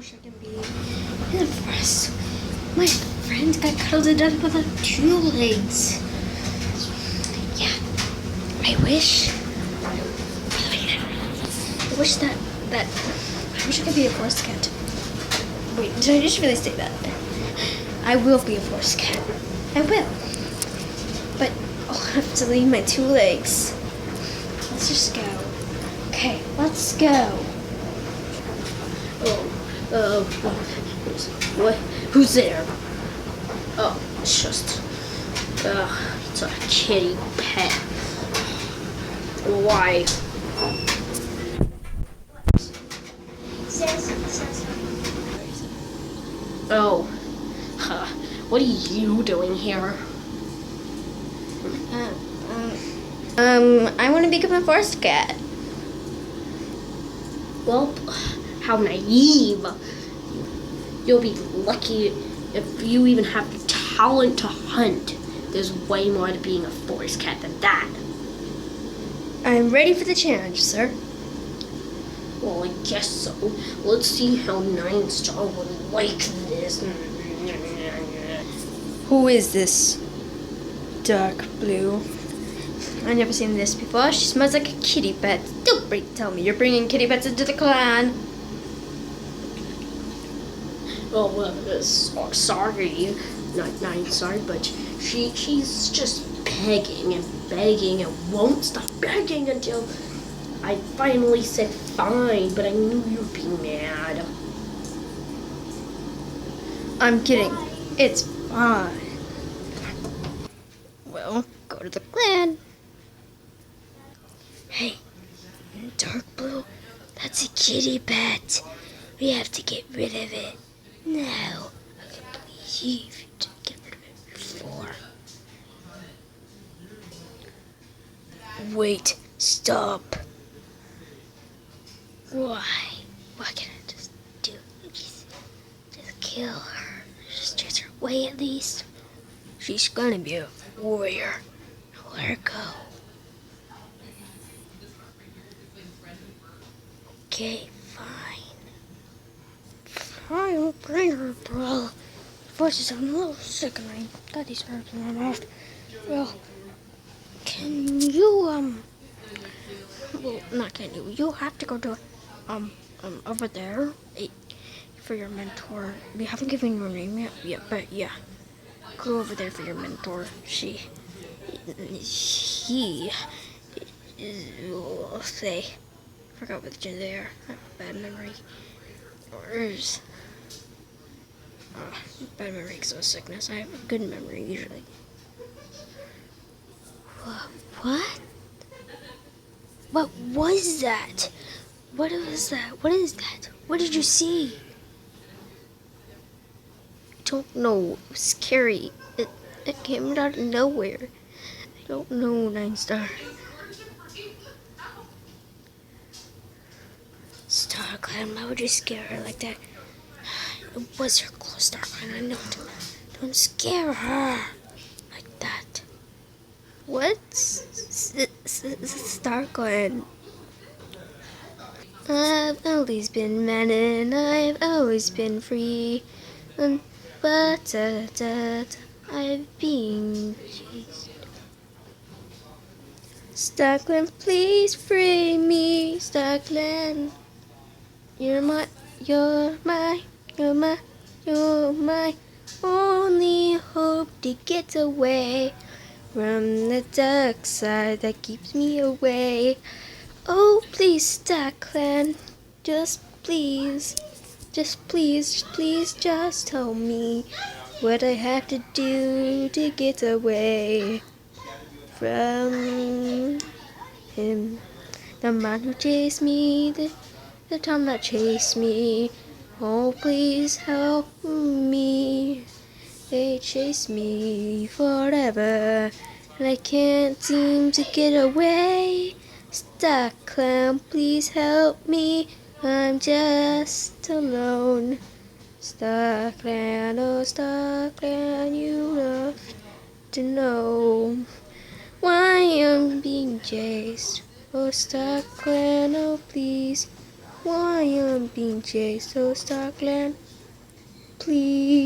wish I could be in the forest. My friend got cuddled to death without 2 legs. Yeah, I wish I could be a forest cat. Wait, did I just really say that? I will be a forest cat. I will. But I'll have to leave my 2 legs. Let's just go. Okay, let's go. What? Who's there? Oh, it's just, it's a kitty pet. Why? Oh, what are you doing here? I want to become a forest cat. Well, how naive. You'll be lucky if you even have the talent to hunt. There's way more to being a forest cat than that. I'm ready for the challenge, sir. Well, I guess so. Let's see how 9 Star would like this. Who is this? Dark blue. I've never seen this before. She smells like a kitty pet. Don't tell me you're bringing kitty pets into the clan. Oh, sorry. Not 9 Star, but she's just begging and won't stop begging until I finally said fine, but I knew you'd be mad. I'm kidding. It's fine. Well, go to the clan. Hey, Dark Blue, that's a kitty pet. We have to get rid of it. No, I can't believe you didn't get rid of it before. Wait, stop. Why? What can I just do? Just kill her. Just chase her away at least. She's gonna be a warrior. Let her go. Okay, fine. Fine, bring her, bro. Voices, I'm a little sick and I got these herbs in my mouth. Well, can you, well, not can you. You'll have to go to, over there for your mentor. We haven't given you a name yet, but yeah. Go over there for your mentor. He will say, forgot what they are. I have a bad memory. Bad memory because of sickness. I have a good memory usually. What? What was that? What was that? What is that? What did you see? I don't know. It was scary. It came out of nowhere. I don't know, 9 Star. Star Clan, why would you scare her like that? It was her close, Star Clan. I know. Don't scare her like that. What? Star Clan. I've always been man and I've always been free. But I've been chased. Star Clan, please free me. Star Clan. You're my only hope to get away from the dark side that keeps me away. Oh, please, Star Clan, just please, just tell me what I have to do to get away from him. The man who chased me, the time that chased me. Oh, please help me. They chase me forever, and I can't seem to get away. Star Clan, please help me. I'm just alone. Star Clan, oh Star Clan, you have to know why I'm being chased. Oh Star Clan, oh please Why am being chased so Starkland? Please.